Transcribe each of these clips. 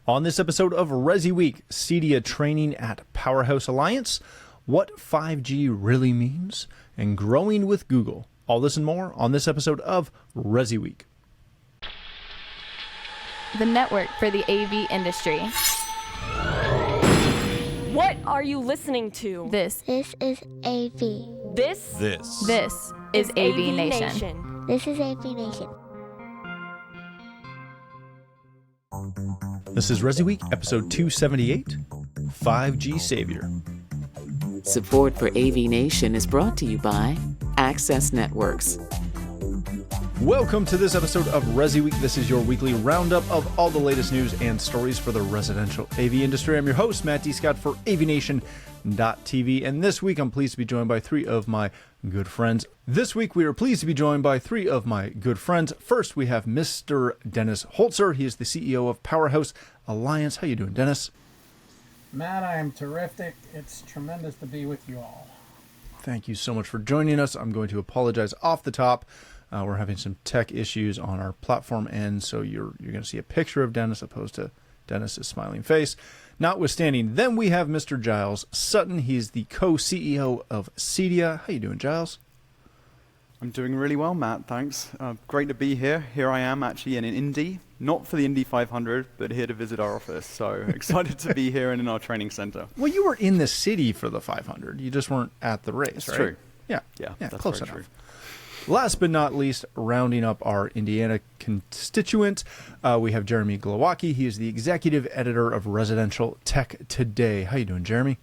On this episode of ResiWeek, CEDIA training at PowerHouse Alliance, what 5G really means, and growing with Google. All this and more on this episode of ResiWeek. The network for the AV industry. What are you listening to? This is AV. This is AVNation. This is AVNation. This is ResiWeek, episode 278, 5G Savior. Support for AVNation is brought to you by Access Networks. Welcome to this episode of ResiWeek. This is your weekly roundup of all the latest news and stories for the residential AV industry. I'm your host, Matt D. Scott for AVNation.tv, and this week I'm pleased to be joined by three of my good friends. This week we are pleased to be joined by three of my good friends. First, we have Mr. Dennis Holzer. He is the CEO of PowerHouse Alliance. How you doing, Dennis? Matt, I am terrific. It's tremendous to be with you all. Thank you so much for joining us. I'm going to apologize off the top. We're having some tech issues on our platform end, so you're going to see a picture of Dennis opposed to Dennis's smiling face. Notwithstanding, then we have Mr. Giles Sutton. He's the co-CEO of CEDIA. How you doing, Giles? I'm doing really well, Matt. Thanks. Great to be here. Here I am actually in an Indy, not for the Indy 500, but here to visit our office. So excited to be here and in our training center. Well, you were in the city for the 500. You just weren't at the race, That's right? true. Yeah, that's close very enough. true. Last but not least, rounding up our Indiana constituent, we have Jeremy Glowacki. He is the executive editor of Residential Tech Today. How you doing, Jeremy?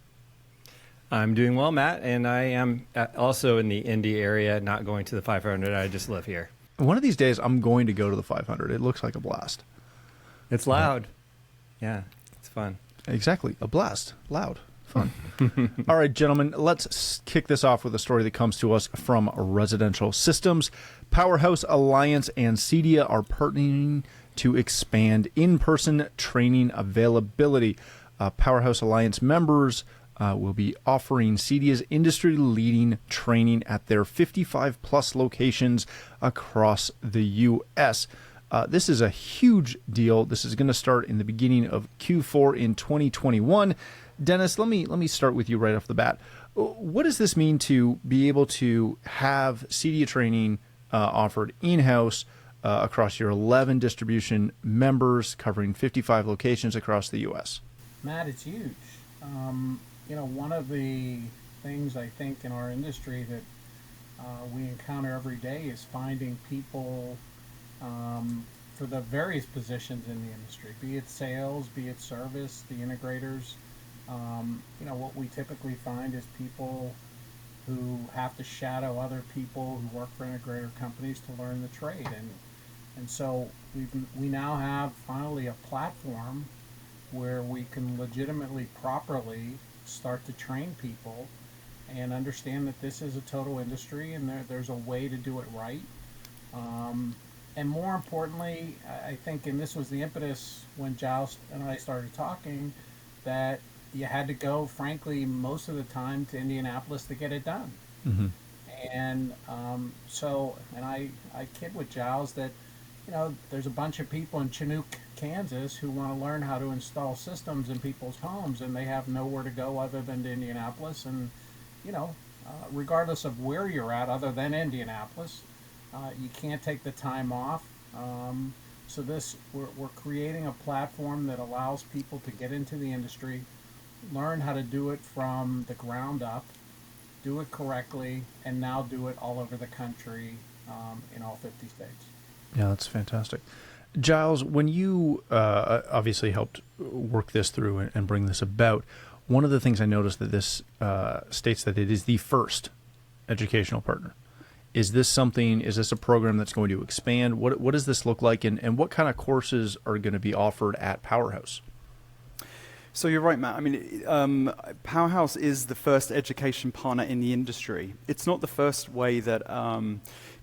I'm doing well, Matt, and I am also in the Indy area, not going to the 500. I just live here. One of these days, I'm going to go to the 500. It looks like a blast. It's loud. Yeah, it's fun. Exactly. A blast. Loud. Fun. All right, gentlemen, let's kick this off with a story that comes to us from Residential Systems. PowerHouse Alliance and CEDIA are partnering to expand in-person training availability. PowerHouse Alliance members will be offering CEDIA's industry-leading training at their 55-plus locations across the U.S. This is a huge deal. This is going to start in the beginning of Q4 in 2021. Dennis, let me start with you right off the bat. What does this mean to be able to have CEDIA training offered in-house across your 11 distribution members covering 55 locations across the U.S.? Matt, it's huge. One of the things I think in our industry that we encounter every day is finding people for the various positions in the industry, be it sales, be it service, the integrators. What we typically find is people who have to shadow other people who work for integrator companies to learn the trade. And so we now have finally a platform where we can legitimately, properly start to train people and understand that this is a total industry and there's a way to do it right. And more importantly, I think, and this was the impetus when Giles and I started talking, that you had to go, frankly, most of the time to Indianapolis to get it done. Mm-hmm. And I kid with Giles that, there's a bunch of people in Chinook, Kansas who want to learn how to install systems in people's homes, and they have nowhere to go other than to Indianapolis. And, regardless of where you're at, other than Indianapolis, you can't take the time off. So we're creating a platform that allows people to get into the industry, learn how to do it from the ground up, do it correctly, and now do it all over the country in all 50 states. Yeah, that's fantastic. Giles, when you obviously helped work this through and bring this about, one of the things I noticed that this states that it is the first educational partner. Is this a program that's going to expand? What does this look like, and what kind of courses are going to be offered at PowerHouse? So you're right, Matt. I mean, PowerHouse is the first education partner in the industry. It's not the first way that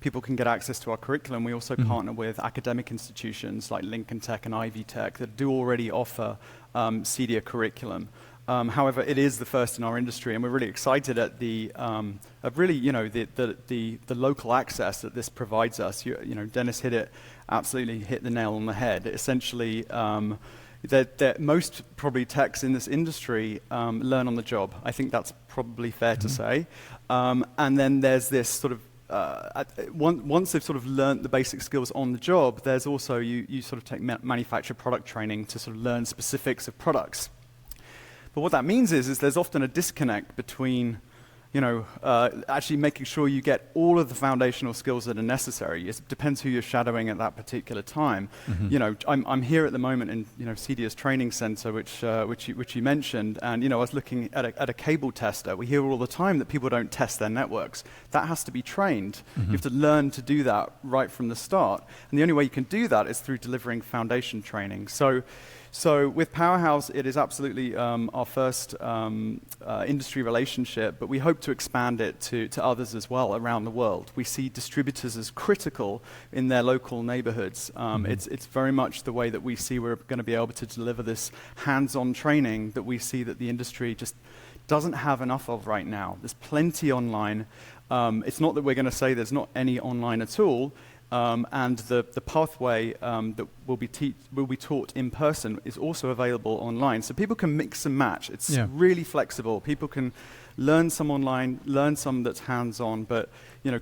people can get access to our curriculum. We also partner with academic institutions like Lincoln Tech and Ivy Tech that do already offer CEDIA curriculum. However, it is the first in our industry, and we're really excited at the local access that this provides us. Dennis absolutely hit the nail on the head. Essentially, that most probably techs in this industry learn on the job. I think that's probably fair to say. And then there's this sort of once they've sort of learned the basic skills on the job, there's also you sort of take manufacturer product training to sort of learn specifics of products. But what that means is there's often a disconnect between, actually making sure you get all of the foundational skills that are necessary. It depends who you're shadowing at that particular time. I'm here at the moment in CEDIA's training center, which you mentioned, and I was looking at a cable tester. We hear all the time that people don't test their networks. That has to be trained. You have to learn to do that right from the start, and the only way you can do that is through delivering foundation training. So with PowerHouse, it is absolutely our first industry relationship, but we hope to expand it to others as well around the world. We see distributors as critical in their local neighborhoods. It's very much the way that we see we're going to be able to deliver this hands-on training that we see that the industry just doesn't have enough of right now. There's plenty online. It's not that we're going to say there's not any online at all. And the pathway that will be taught in person is also available online. So people can mix and match. It's really flexible. People can learn some online, learn some that's hands-on, but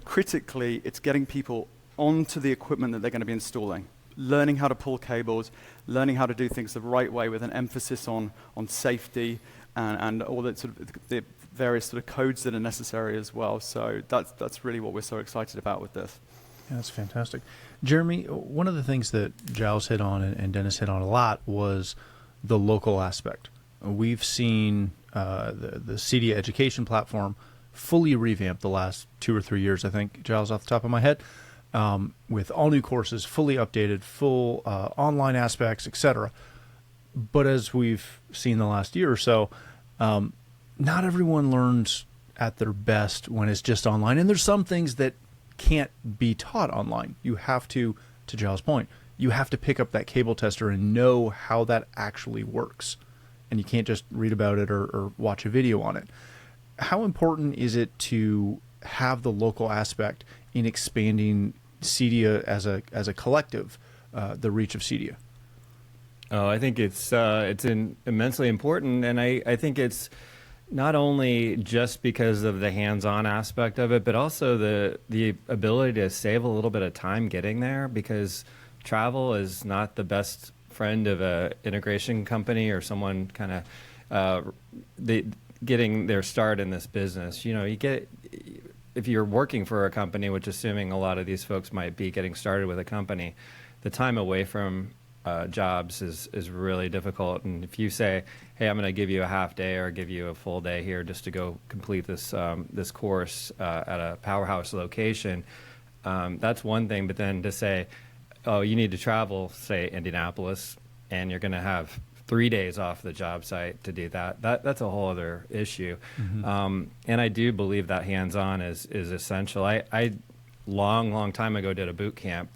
critically, it's getting people onto the equipment that they're going to be installing, learning how to pull cables, learning how to do things the right way with an emphasis on safety and all that sort of the various sort of codes that are necessary as well. So that's really what we're so excited about with this. Yeah, that's fantastic. Jeremy, one of the things that Giles hit on and Dennis hit on a lot was the local aspect. We've seen the CEDIA education platform fully revamped the last 2 or 3 years, I think, Giles, off the top of my head, with all new courses, fully updated, full online aspects, etc. But as we've seen the last year or so, not everyone learns at their best when it's just online. And there's some things that can't be taught online. You have to Giles' point, you have to pick up that cable tester and know how that actually works. And you can't just read about it or watch a video on it. How important is it to have the local aspect in expanding CEDIA as a collective, the reach of CEDIA? Oh, I think it's immensely important, and I think it's not only just because of the hands-on aspect of it, but also the ability to save a little bit of time getting there, because travel is not the best friend of a integration company or someone kind of getting their start in this business. If you're working for a company, which assuming a lot of these folks might be getting started with a company, the time away from jobs is really difficult. And if you say, hey, I'm going to give you a half day or give you a full day here just to go complete this this course at a PowerHouse location, that's one thing. But then to say, oh, you need to travel, say, Indianapolis, and you're going to have 3 days off the job site to do that's a whole other issue. And I do believe that hands-on is essential. I long time ago did a boot camp,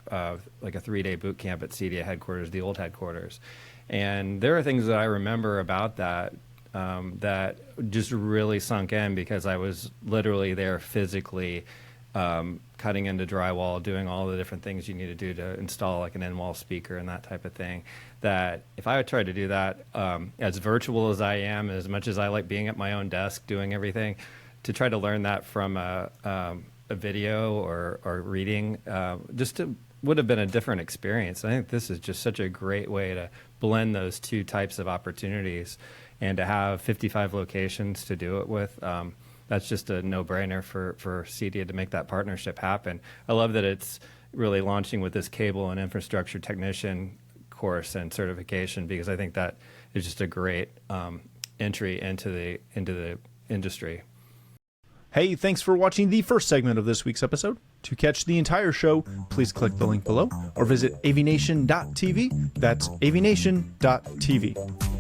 like a 3-day boot camp at CEDIA headquarters, the old headquarters. And there are things that I remember about that that just really sunk in, because I was literally there physically cutting into drywall, doing all the different things you need to do to install like an in-wall speaker and that type of thing. That if I would try to do that as virtual as I am, as much as I like being at my own desk doing everything, to try to learn that from a video or reading, would have been a different experience. I think this is just such a great way to blend those two types of opportunities, and to have 55 locations to do it with. That's just a no-brainer for CEDIA to make that partnership happen. I love that it's really launching with this cable and infrastructure technician course and certification, because I think that is just a great entry into the industry. Hey, thanks for watching the first segment of this week's episode. To catch the entire show, please click the link below or visit avnation.tv. That's avnation.tv.